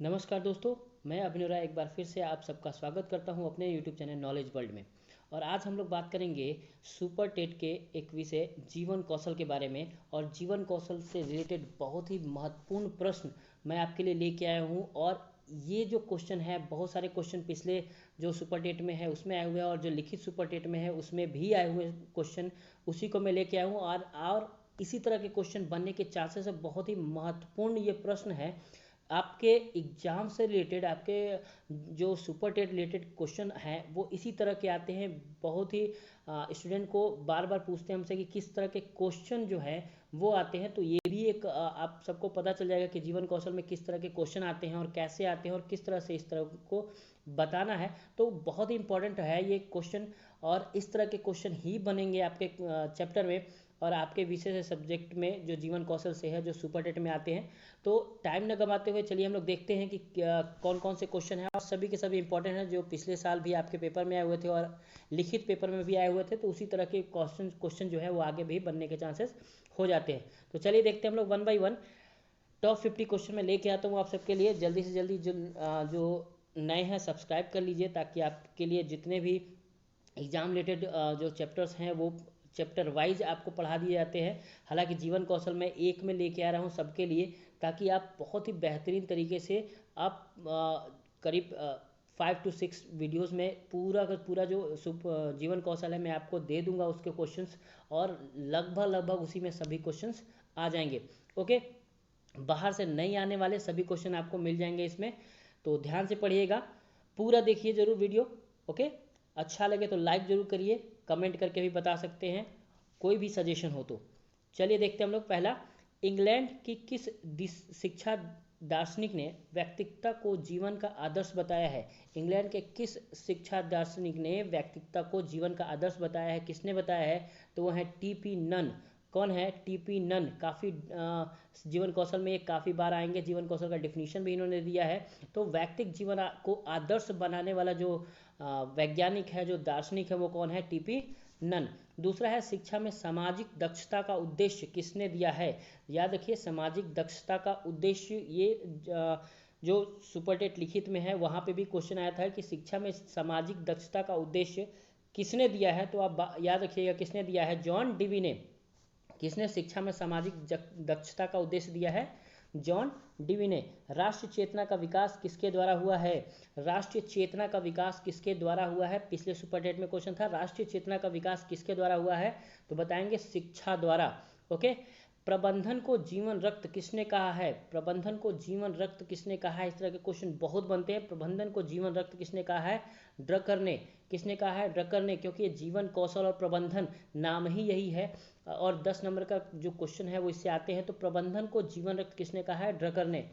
नमस्कार दोस्तों, मैं अभिनव राय एक बार फिर से आप सबका स्वागत करता हूं अपने यूट्यूब चैनल नॉलेज वर्ल्ड में। और आज हम लोग बात करेंगे सुपर टेट के एक विषय जीवन कौशल के बारे में। और जीवन कौशल से रिलेटेड बहुत ही महत्वपूर्ण प्रश्न मैं आपके लिए लेके आया हूं। और ये जो क्वेश्चन है, बहुत सारे क्वेश्चन पिछले जो सुपर टेट में है उसमें आए हुए हैं, और जो लिखित सुपर टेट में है उसमें भी आए हुए क्वेश्चन, उसी को मैं लेके आया हूँ। और इसी तरह के क्वेश्चन बनने के चांसेस है। बहुत ही महत्वपूर्ण ये प्रश्न है आपके एग्जाम से रिलेटेड। आपके जो सुपर टेट रिलेटेड क्वेश्चन हैं वो इसी तरह के आते हैं। बहुत ही स्टूडेंट को बार बार पूछते हैं हमसे कि किस तरह के क्वेश्चन जो है वो आते हैं। तो ये भी एक आप सबको पता चल जाएगा कि जीवन कौशल में किस तरह के क्वेश्चन आते हैं और कैसे आते हैं और किस तरह से इस तरह को बताना है। तो बहुत ही इंपॉर्टेंट है ये क्वेश्चन, और इस तरह के क्वेश्चन ही बनेंगे आपके चैप्टर में और आपके विषय से सब्जेक्ट में जो जीवन कौशल से है, जो सुपर टेट में आते हैं। तो टाइम न गंवाते हुए चलिए हम लोग देखते हैं कि कौन कौन से क्वेश्चन हैं, और सभी के सभी इंपॉर्टेंट हैं, जो पिछले साल भी आपके पेपर में आए हुए थे और लिखित पेपर में भी आए हुए थे। तो उसी तरह के क्वेश्चन जो है वो आगे भी बनने के चांसेस हो जाते हैं। तो चलिए देखते हैं हम लोग one by one. Top 50 question में लेके आता हूँ आप सबके लिए। जल्दी से जल्दी जो नए हैं सब्सक्राइब कर लीजिए, ताकि आपके लिए जितने भी एग्जाम रिलेटेड जो चैप्टर्स हैं वो चैप्टर वाइज आपको पढ़ा दिए जाते हैं। हालांकि जीवन कौशल में एक में लेके आ रहा हूँ सबके लिए, ताकि आप बहुत ही बेहतरीन तरीके से आप करीब 5 to 6 वीडियोस में पूरा का पूरा जो जीवन कौशल है मैं आपको दे दूंगा उसके क्वेश्चंस। और लगभग लगभग उसी में सभी क्वेश्चंस आ जाएंगे। ओके, बाहर से नहीं आने वाले सभी क्वेश्चन आपको मिल जाएंगे इसमें। तो ध्यान से पढ़िएगा, पूरा देखिए जरूर वीडियो। ओके, अच्छा लगे तो लाइक जरूर करिए, कमेंट करके भी बता सकते हैं कोई भी सजेशन हो तो। चलिए देखते हैं हम लोग। पहला, इंग्लैंड की किस शिक्षा दार्शनिक ने व्यक्तित्व को जीवन का आदर्श बताया है? इंग्लैंड के किस शिक्षा दार्शनिक ने व्यक्तित्व को जीवन का आदर्श बताया है? किसने बताया है? तो वो है टीपी नन। कौन है? T P Nunn. काफ़ी जीवन कौशल में ये काफ़ी बार आएंगे। जीवन कौशल का डिफिनीशन भी इन्होंने दिया है। तो व्यक्तिगत जीवन को आदर्श बनाने वाला जो वैज्ञानिक है, जो दार्शनिक है, वो कौन है? T P Nunn. दूसरा है, शिक्षा में सामाजिक दक्षता का उद्देश्य किसने दिया है? याद रखिए, सामाजिक दक्षता का उद्देश्य, ये जो सुपरटेट लिखित में है वहाँ पे भी क्वेश्चन आया था कि शिक्षा में सामाजिक दक्षता का उद्देश्य किसने दिया है। तो आप याद रखिएगा किसने दिया है? जॉन डीवी ने। किसने शिक्षा में सामाजिक दक्षता का उद्देश्य दिया है? जॉन डीवी ने। राष्ट्रीय चेतना का विकास किसके द्वारा हुआ है? राष्ट्रीय चेतना का विकास किसके द्वारा हुआ है? पिछले सुपरटेट में क्वेश्चन था, राष्ट्रीय चेतना का विकास किसके द्वारा हुआ है? तो बताएंगे शिक्षा द्वारा। ओके। प्रबंधन को जीवन रक्त किसने कहा है? प्रबंधन को जीवन रक्त किसने कहा है? इस तरह के क्वेश्चन बहुत बनते हैं। प्रबंधन को जीवन रक्त किसने कहा है? ड्रकर ने। किसने कहा है? ड्रकर ने, क्योंकि ये जीवन कौशल और प्रबंधन नाम ही यही है। और 10 नंबर का जो क्वेश्चन है वो इससे आते हैं। तो प्रबंधन को जीवन रक्त किसने कहा है? ड्रकर ने।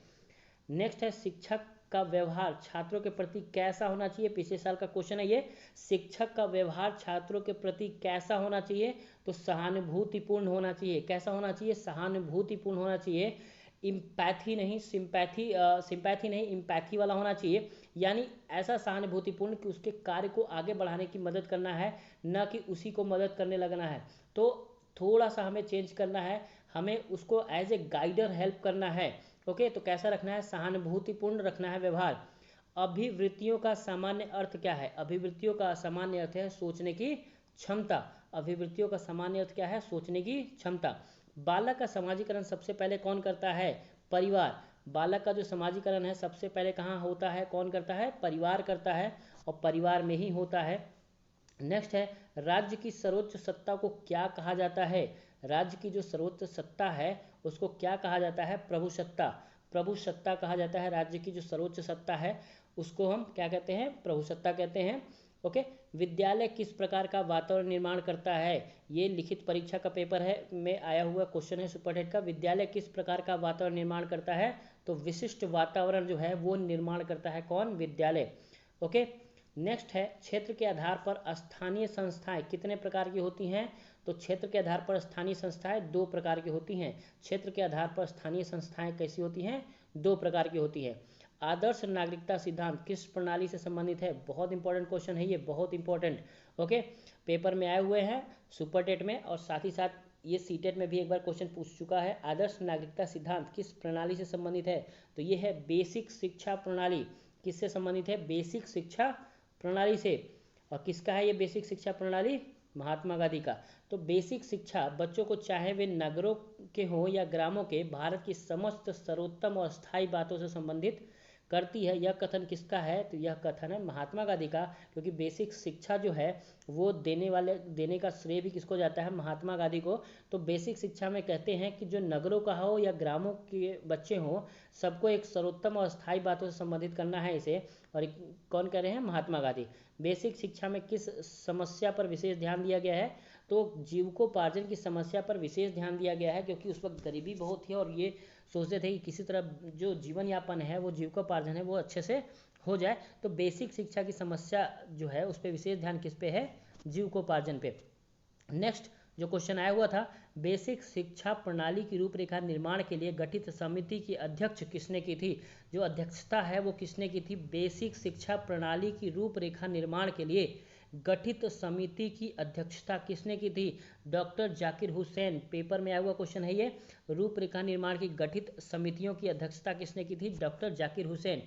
नेक्स्ट है, शिक्षक का व्यवहार छात्रों के प्रति कैसा होना चाहिए? पिछले साल का क्वेश्चन है ये। शिक्षक का व्यवहार छात्रों के प्रति कैसा होना चाहिए? तो सहानुभूतिपूर्ण होना चाहिए। कैसा होना चाहिए? सहानुभूतिपूर्ण होना चाहिए। इम्पैथी नहीं, सिंपैथी नहीं, इम्पैथी वाला होना चाहिए। यानी ऐसा सहानुभूतिपूर्ण कि उसके कार्य को आगे बढ़ाने की मदद करना है, न कि उसी को मदद करने लगना है। तो थोड़ा सा हमें चेंज करना है, हमें उसको एज ए गाइडर हेल्प करना है। ओके, तो कैसा रखना है? सहानुभूतिपूर्ण रखना है व्यवहार। अभिवृत्तियों का सामान्य अर्थ क्या है? अभिवृत्तियों का सामान्य अर्थ है सोचने की क्षमता। अभिवृत्तियों का सामान्य अर्थ क्या है? सोचने की क्षमता। बालक का समाजीकरण सबसे पहले कौन करता है? परिवार। बालक का जो समाजीकरण है सबसे पहले कहाँ होता है? कौन करता है? परिवार करता है, और परिवार में ही होता है। नेक्स्ट है, राज्य की सर्वोच्च सत्ता को क्या कहा जाता है? राज्य की जो सर्वोच्च सत्ता है उसको क्या कहा जाता है? प्रभुसत्ता। प्रभुसत्ता कहा जाता है। राज्य की जो सर्वोच्च सत्ता है उसको हम क्या कहते हैं? प्रभुसत्ता कहते हैं। ओके। विद्यालय किस प्रकार का वातावरण निर्माण करता है? ये लिखित परीक्षा का पेपर है में आया हुआ क्वेश्चन है सुपरटेट का। विद्यालय किस प्रकार का वातावरण निर्माण करता है? तो विशिष्ट वातावरण जो है वो निर्माण करता है। कौन? विद्यालय। ओके। नेक्स्ट है, क्षेत्र के आधार पर स्थानीय संस्थाएं कितने प्रकार की होती हैं? तो क्षेत्र के आधार पर स्थानीय संस्थाएं 2 प्रकार की होती हैं। क्षेत्र के आधार पर स्थानीय संस्थाएं कैसी होती हैं? 2 प्रकार की होती है। आदर्श नागरिकता सिद्धांत किस प्रणाली से संबंधित है? बहुत इंपॉर्टेंट क्वेश्चन है ये, बहुत इंपॉर्टेंट। ओके, पेपर में आए हुए हैं सुपरटेट में, और साथ ही साथ ये सीटेट में भी एक बार क्वेश्चन पूछ चुका है। आदर्श नागरिकता सिद्धांत किस प्रणाली से संबंधित है? तो ये है बेसिक शिक्षा प्रणाली। किससे संबंधित है? बेसिक शिक्षा प्रणाली से। और किसका है ये बेसिक शिक्षा प्रणाली? महात्मा गांधी का। तो बेसिक शिक्षा बच्चों को, चाहे वे नगरों के हों या ग्रामों के, भारत की समस्त सर्वोत्तम और स्थायी बातों से संबंधित करती है। यह कथन किसका है? तो यह कथन है महात्मा गांधी का, क्योंकि बेसिक शिक्षा जो है वो देने का श्रेय भी किसको जाता है? महात्मा गांधी को। तो बेसिक शिक्षा में कहते हैं कि जो नगरों का हो या ग्रामों के बच्चे हों, सबको एक सर्वोत्तम और स्थायी बातों से संबंधित करना है इसे। और कौन कह रहे हैं? महात्मा गांधी। बेसिक शिक्षा में किस समस्या पर विशेष ध्यान दिया गया है? तो जीविकोपार्जन की समस्या पर विशेष ध्यान दिया गया है, क्योंकि उस वक्त गरीबी बहुत थी और ये सोचते थे कि किसी तरह जो जीवन यापन है, वो जीविकोपार्जन है, वो अच्छे से हो जाए। तो बेसिक शिक्षा की समस्या जो है उस पर विशेष ध्यान किस पे है? जीविकोपार्जन पे। नेक्स्ट जो क्वेश्चन आया हुआ था, बेसिक शिक्षा प्रणाली की रूपरेखा निर्माण के लिए गठित समिति की अध्यक्ष किसने की थी? जो अध्यक्षता है वो किसने की थी? बेसिक शिक्षा प्रणाली की रूपरेखा निर्माण के लिए गठित समिति की अध्यक्षता किसने की थी? डॉक्टर जाकिर हुसैन। पेपर में आया हुआ क्वेश्चन है ये। रूपरेखा निर्माण की गठित समितियों की अध्यक्षता किसने की थी? डॉक्टर जाकिर हुसैन।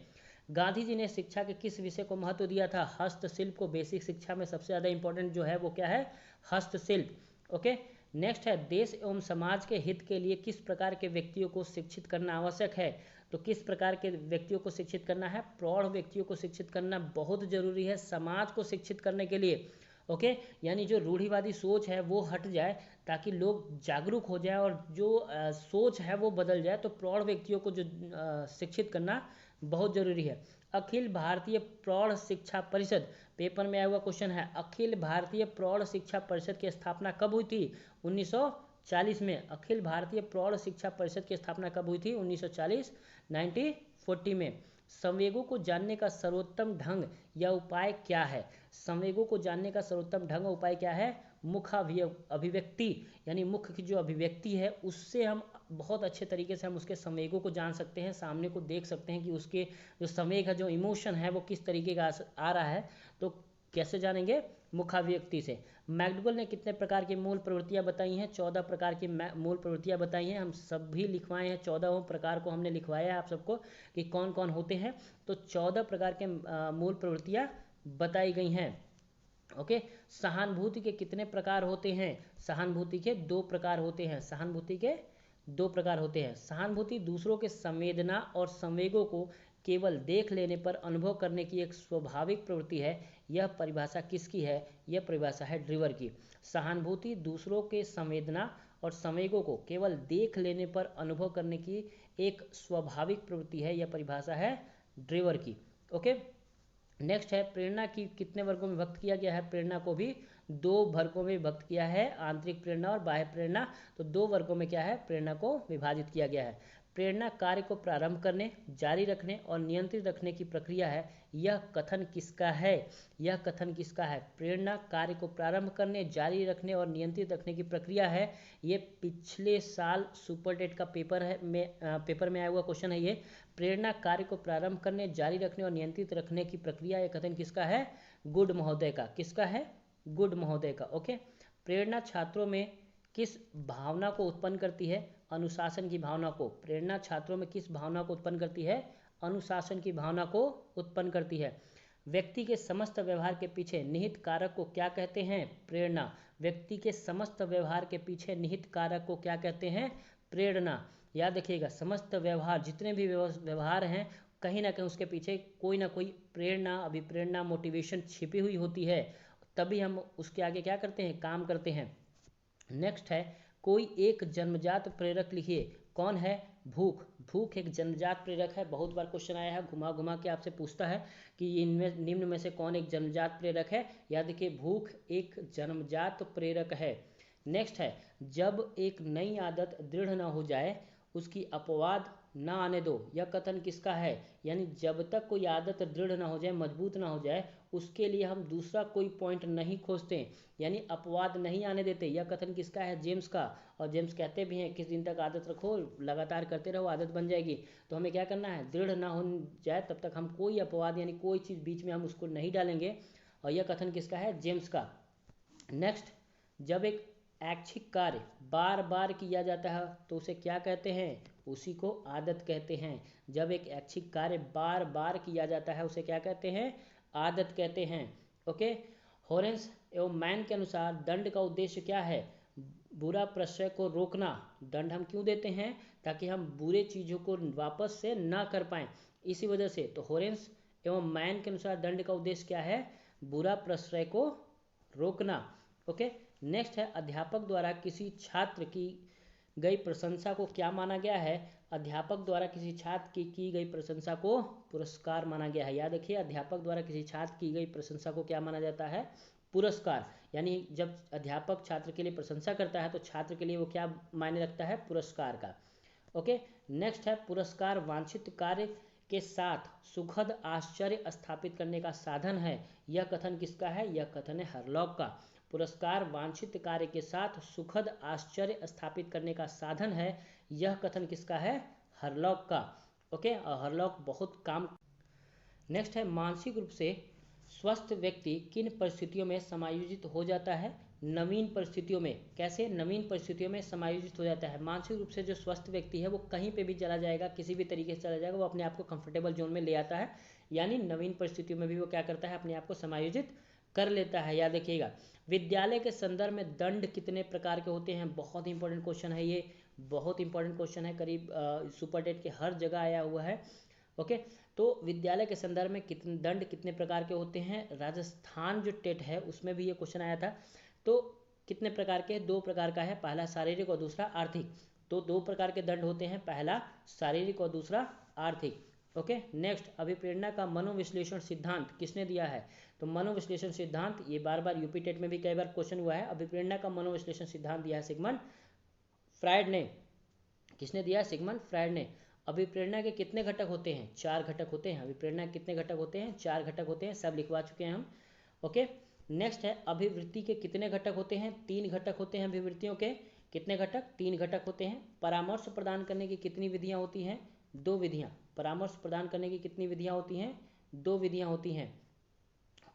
गांधी जी ने शिक्षा के किस विषय को महत्व दिया था? हस्तशिल्प को। बेसिक शिक्षा में सबसे ज़्यादा इंपॉर्टेंट जो है वो क्या है? हस्तशिल्प। ओके। नेक्स्ट है, देश एवं समाज के हित के लिए किस प्रकार के व्यक्तियों को शिक्षित करना आवश्यक है? तो किस प्रकार के व्यक्तियों को शिक्षित करना है? प्रौढ़ व्यक्तियों को शिक्षित करना बहुत जरूरी है समाज को शिक्षित करने के लिए। ओके। यानी जो रूढ़िवादी सोच है वो हट जाए, ताकि लोग जागरूक हो जाए और जो सोच है वो बदल जाए। तो प्रौढ़ व्यक्तियों को जो शिक्षित करना बहुत जरूरी है। अखिल भारतीय प्रौढ़ शिक्षा परिषद, पेपर में आया हुआ क्वेश्चन है। अखिल भारतीय प्रौढ़ शिक्षा परिषद की स्थापना कब हुई थी? 1940 में। अखिल भारतीय प्रौढ़ शिक्षा परिषद की स्थापना कब हुई थी? 1940, 1940 में। संवेगों को जानने का सर्वोत्तम ढंग या उपाय क्या है? संवेगों को जानने का सर्वोत्तम ढंग और उपाय क्या है? मुख अभिव्यक्ति, यानी मुख की जो अभिव्यक्ति है उससे हम बहुत अच्छे तरीके से हम उसके संवेगों को जान सकते हैं, सामने को देख सकते हैं कि उसके जो संवेग है, जो इमोशन है, वो किस तरीके का आ रहा है। तो कैसे जानेंगे? मुखाभिव्यक्ति से। मैकडुगल ने कितने प्रकार की मूल प्रवृत्तियां बताई हैं? 14 प्रकार की मूल प्रवृत्तियां बताई हैं। हम सब भी लिखवाए हैं, 14 प्रकार को हमने लिखवाया है आप सबको कि कौन कौन होते हैं। तो 14 प्रकार के मूल प्रवृत्तियां बताई गई हैं। ओके। सहानुभूति के कितने प्रकार होते हैं? सहानुभूति के 2 प्रकार होते हैं। सहानुभूति के 2 प्रकार होते हैं। सहानुभूति दूसरों के संवेदना और संवेगों को केवल देख लेने पर अनुभव करने की एक स्वाभाविक प्रवृत्ति है। यह परिभाषा किसकी है? यह परिभाषा है ड्रीवर की। सहानुभूति दूसरों के संवेदना और संवेगों को केवल देख लेने पर अनुभव करने की एक स्वाभाविक प्रवृत्ति है। यह परिभाषा है ड्रीवर की। ओके। नेक्स्ट है, प्रेरणा की कितने वर्गों में विभक्त किया गया है? प्रेरणा को भी 2 वर्गों में विभक्त किया है, आंतरिक प्रेरणा और बाह्य प्रेरणा। तो 2 वर्गों में क्या है? प्रेरणा को विभाजित किया गया है। प्रेरणा कार्य को प्रारंभ करने, जारी रखने और नियंत्रित रखने की प्रक्रिया है। यह कथन किसका है? यह कथन किसका है? प्रेरणा कार्य को प्रारंभ करने, जारी रखने और नियंत्रित रखने की प्रक्रिया है। ये पिछले साल सुपर टेट का पेपर में आया हुआ क्वेश्चन है ये। प्रेरणा कार्य को प्रारंभ करने, जारी रखने और नियंत्रित रखने की प्रक्रिया, यह कथन किसका है? गुड महोदय का। किसका है? गुड महोदय का। ओके। प्रेरणा छात्रों में किस भावना को उत्पन्न करती है? अनुशासन की भावना को। प्रेरणा छात्रों में किस भावना को उत्पन्न करती है? अनुशासन की भावना को उत्पन्न करती है। व्यक्ति के समस्त व्यवहार के पीछे निहित कारक को क्या कहते हैं? प्रेरणा। व्यक्ति के समस्त व्यवहार के पीछे निहित कारक को क्या कहते हैं? प्रेरणा। याद रखिएगा, समस्त व्यवहार, जितने भी व्यवहार हैं, कहीं ना कहीं उसके पीछे कोई ना कोई प्रेरणा, अभिप्रेरणा, मोटिवेशन छिपी हुई होती है। तभी हम उसके आगे क्या करते हैं? काम करते हैं। नेक्स्ट है, कोई एक जन्मजात प्रेरक लिखिए। कौन है? भूख। भूख एक जन्मजात प्रेरक है। बहुत बार क्वेश्चन आया है, घुमा घुमा के आपसे पूछता है कि इनमें निम्न में से कौन एक जन्मजात प्रेरक है? याद रखिए, भूख एक जन्मजात प्रेरक है। नेक्स्ट है, जब एक नई आदत दृढ़ न हो जाए उसकी अपवाद ना आने दो। यह कथन किसका है? यानी जब तक कोई आदत दृढ़ ना हो जाए, मजबूत ना हो जाए, उसके लिए हम दूसरा कोई पॉइंट नहीं खोजते, यानी अपवाद नहीं आने देते। यह कथन किसका है? जेम्स का। और जेम्स कहते भी हैं किस दिन तक आदत रखो, लगातार करते रहो, आदत बन जाएगी। तो हमें क्या करना है? दृढ़ ना हो जाए तब तक हम कोई अपवाद यानी कोई चीज़ बीच में हम उसको नहीं डालेंगे। और यह कथन किसका है? जेम्स का। नेक्स्ट, जब एक ऐच्छिक कार्य बार बार किया जाता है तो उसे क्या कहते हैं? उसी को आदत कहते हैं। जब एक ऐच्छिक कार्य बार बार किया जाता है उसे क्या कहते हैं? आदत कहते हैं। ओके। हॉरेंस एवं मैन के अनुसार दंड का उद्देश्य क्या है? बुरा प्रश्रय को रोकना। दंड हम क्यों देते हैं? ताकि हम बुरे चीज़ों को वापस से ना कर पाएं, इसी वजह से। तो हॉरेंस एवं मैन के अनुसार दंड का उद्देश्य क्या है? बुरा प्रश्रय को रोकना। ओके। नेक्स्ट है, अध्यापक द्वारा किसी छात्र की गई प्रशंसा को क्या माना गया है? अध्यापक द्वारा किसी छात्र की गई प्रशंसा को पुरस्कार माना गया है। याद रखिए, अध्यापक द्वारा किसी छात्र की गई प्रशंसा को क्या माना जाता है? पुरस्कार। यानी जब अध्यापक छात्र के लिए प्रशंसा करता है तो छात्र के लिए वो क्या मायने रखता है? पुरस्कार का। ओके। नेक्स्ट है, पुरस्कार वांछित कार्य के साथ सुखद आश्चर्य स्थापित करने का साधन है। यह कथन किसका है? यह कथन है हरलॉक का। पुरस्कार वांछित कार्य के साथ सुखद आश्चर्य स्थापित करने का साधन है। यह कथन किसका है? हरलॉक का। ओके। और हरलॉक बहुत काम। नेक्स्ट है, मानसिक रूप से स्वस्थ व्यक्ति किन परिस्थितियों में समायोजित हो जाता है? नवीन परिस्थितियों में। कैसे? नवीन परिस्थितियों में समायोजित हो जाता है। मानसिक रूप से जो स्वस्थ व्यक्ति है वो कहीं पे भी चला जाएगा, किसी भी तरीके से चला जाएगा, वो अपने आप को कंफर्टेबल जोन में ले आता है। यानी नवीन परिस्थितियों में भी वो क्या करता है? अपने आप को समायोजित कर लेता है। याद रखिएगा। विद्यालय के संदर्भ में दंड कितने प्रकार के होते हैं? बहुत इंपॉर्टेंट क्वेश्चन है ये, बहुत इंपॉर्टेंट क्वेश्चन है, करीब सुपर टेट के हर जगह आया हुआ है। ओके। तो विद्यालय के संदर्भ में कितने दंड कितने प्रकार के होते हैं? राजस्थान जो टेट है उसमें भी ये क्वेश्चन आया था। तो कितने प्रकार के? 2 प्रकार का है, पहला शारीरिक और दूसरा आर्थिक। तो 2 प्रकार के दंड होते हैं, पहला शारीरिक और दूसरा आर्थिक। ओके। नेक्स्ट, अभिप्रेरणा का मनोविश्लेषण सिद्धांत किसने दिया है? तो मनोविश्लेषण सिद्धांत, ये बार बार यूपी टेट में भी कई बार क्वेश्चन हुआ है। अभिप्रेरणा का मनोविश्लेषण सिद्धांत दिया है सिगमंड फ्रायड ने। किसने दिया? सिगमंड फ्रायड ने। अभिप्रेरणा के कितने घटक होते हैं? 4 घटक होते हैं। अभिप्रेरणा के कितने घटक होते हैं? 4 घटक होते हैं। सब लिखवा चुके हैं हम। ओके। नेक्स्ट है, अभिवृत्ति के कितने घटक होते हैं? 3 घटक होते हैं अभिवृत्तियों के। कितने घटक? 3 घटक होते हैं। परामर्श प्रदान करने की कितनी विधियां होती हैं? 2 विधियां। परामर्श प्रदान करने की कितनी विधियां होती हैं? 2 विधियां होती हैं।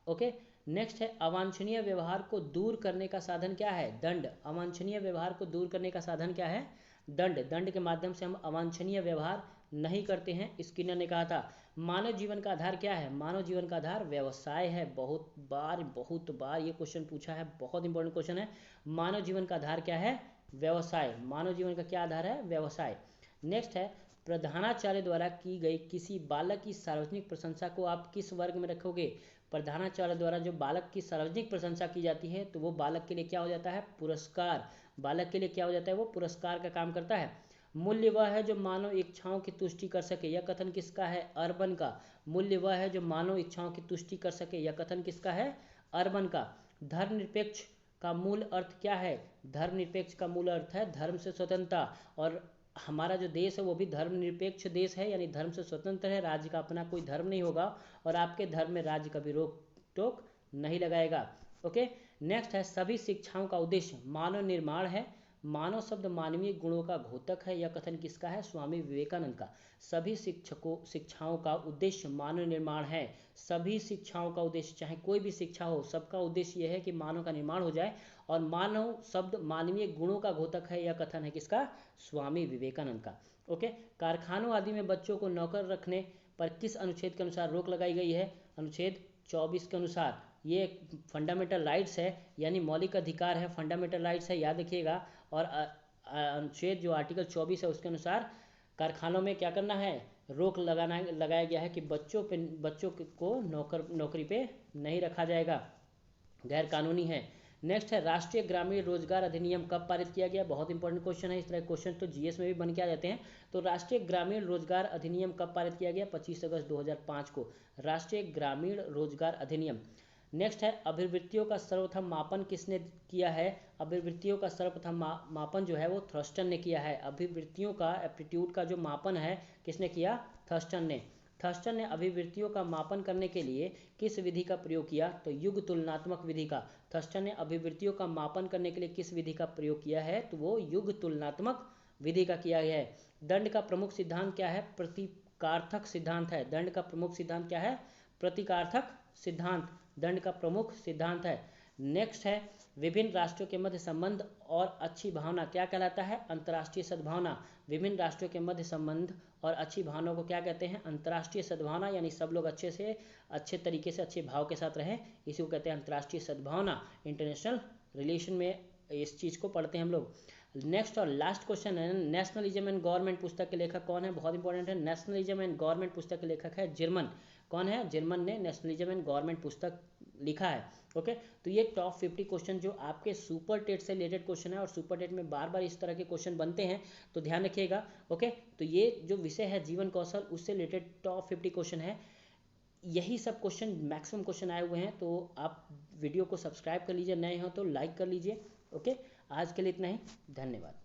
ओके। नेक्स्ट है, अवांछनीय व्यवहार को दूर करने का साधन क्या है? दंड। अवांछनीय व्यवहार को दूर करने का साधन क्या है? दंड। दंड के माध्यम से हम अवांछनीय व्यवहार नहीं करते हैं। स्किनर ने कहा था। मानव जीवन का आधार क्या है? मानव जीवन का आधार व्यवसाय है। बहुत बार ये क्वेश्चन पूछा है, बहुत इंपॉर्टेंट क्वेश्चन है। मानव जीवन का आधार क्या है? व्यवसाय। मानव जीवन का क्या आधार है? व्यवसाय। नेक्स्ट है, प्रधानाचार्य द्वारा की गई किसी बालक की सार्वजनिक प्रशंसा को आप किस वर्ग में रखोगे? प्रधानाचार्य द्वारा जो बालक की सार्वजनिक प्रशंसा की जाती है तो वो बालक के लिए क्या हो जाता है? पुरस्कार। बालक के लिए क्या हो जाता है? वो पुरस्कार का काम करता है। मूल्य वह है जो मानव इच्छाओं की तुष्टि कर सके। यह कथन किसका है? अर्बन का। मूल्य वह है जो मानव इच्छाओं की तुष्टि कर सके। यह कथन किसका है? अर्बन का। धर्मनिरपेक्ष का मूल अर्थ क्या है? धर्मनिरपेक्ष का मूल अर्थ है धर्म से स्वतंत्रता। और हमारा जो देश है वो भी धर्मनिरपेक्ष देश है, यानी धर्म से स्वतंत्र है। राज्य का अपना कोई धर्म नहीं होगा और आपके धर्म में राज्य कभी रोक टोक नहीं लगाएगा। ओके। नेक्स्ट है, सभी शिक्षाओं का उद्देश्य मानव निर्माण है। मानव शब्द मानवीय गुणों का घोतक है। यह कथन किसका है? स्वामी विवेकानंद का। सभी शिक्षाओं का उद्देश्य मानव निर्माण है। सभी शिक्षाओं का उद्देश्य, चाहे कोई भी शिक्षा हो, सबका उद्देश्य यह है कि मानव का निर्माण हो जाए। और मानव शब्द मानवीय गुणों का घोतक है। यह कथन है किसका? स्वामी विवेकानंद का। ओके। कारखानों आदि में बच्चों को नौकर रखने पर किस अनुच्छेद के अनुसार रोक लगाई गई है? अनुच्छेद 24 के अनुसार। ये फंडामेंटल राइट्स है, यानी मौलिक अधिकार है, फंडामेंटल राइट्स है, याद रखिएगा। और अनुच्छेद जो आर्टिकल 24 है उसके अनुसार कारखानों में क्या करना है? रोक लगाया गया है कि बच्चों को नौकरी पे नहीं रखा जाएगा, गैर कानूनी है। नेक्स्ट है, राष्ट्रीय ग्रामीण रोजगार अधिनियम कब पारित किया गया? बहुत इंपॉर्टेंट क्वेश्चन है। इस तरह क्वेश्चन तो जीएस में भी बन के आ जाते हैं। तो राष्ट्रीय ग्रामीण रोजगार अधिनियम कब पारित किया गया? 25 अगस्त 2005 को। राष्ट्रीय ग्रामीण रोजगार अधिनियम। नेक्स्ट है, अभिवृत्तियों का सर्वप्रथम मापन किसने किया है? अभिवृत्तियों का सर्वप्रथम मापन जो है वो थर्स्टन ने किया है। अभिवृत्तियों का, एप्टीट्यूड का जो मापन है, किसने किया? थर्स्टन ने। थर्स्टन ने अभिवृत्तियों का मापन करने के लिए किस विधि का प्रयोग किया? तो युग तुलनात्मक विधि का। थर्स्टन ने अभिवृत्तियों का मापन करने के लिए किस विधि का प्रयोग किया है? तो वो युग तुलनात्मक विधि का किया गया है। दंड का प्रमुख सिद्धांत क्या है? प्रतीकार्थक सिद्धांत है। दंड का प्रमुख सिद्धांत क्या है? प्रतीकार्थक सिद्धांत दंड का प्रमुख सिद्धांत है। नेक्स्ट है, विभिन्न राष्ट्रों के मध्य संबंध और अच्छी भावना क्या कहलाता है? अंतर्राष्ट्रीय सद्भावना। विभिन्न राष्ट्रों के मध्य संबंध और अच्छी भावना को क्या कहते हैं? अंतर्राष्ट्रीय सद्भावना, यानी सब लोग अच्छे तरीके से अच्छे भाव के साथ रहें, इसी को कहते हैं अंतर्राष्ट्रीय सद्भावना। इंटरनेशनल रिलेशन में इस चीज़ को पढ़ते हैं हम लोग। नेक्स्ट और लास्ट क्वेश्चन है, नेशनलिज्म एंड गवर्नमेंट पुस्तक के लेखक कौन है? बहुत इंपॉर्टेंट है। नेशनलिज्म एंड गवर्नमेंट पुस्तक के लेखक है जर्मन। कौन है? जर्मन ने नेशनलिज्म एंड गवर्नमेंट पुस्तक लिखा है। ओके, तो ये टॉप 50 क्वेश्चन जो आपके सुपर टेट से रिलेटेड क्वेश्चन है, और सुपर टेट में बार बार इस तरह के क्वेश्चन बनते हैं, तो ध्यान रखिएगा। ओके, तो ये जो विषय है जीवन कौशल, उससे रिलेटेड टॉप 50 क्वेश्चन है। यही सब क्वेश्चन, मैक्सिमम क्वेश्चन आए हुए हैं, तो आप वीडियो को सब्सक्राइब कर लीजिए, नए हो तो लाइक कर लीजिए। ओके, आज के लिए इतना ही, धन्यवाद।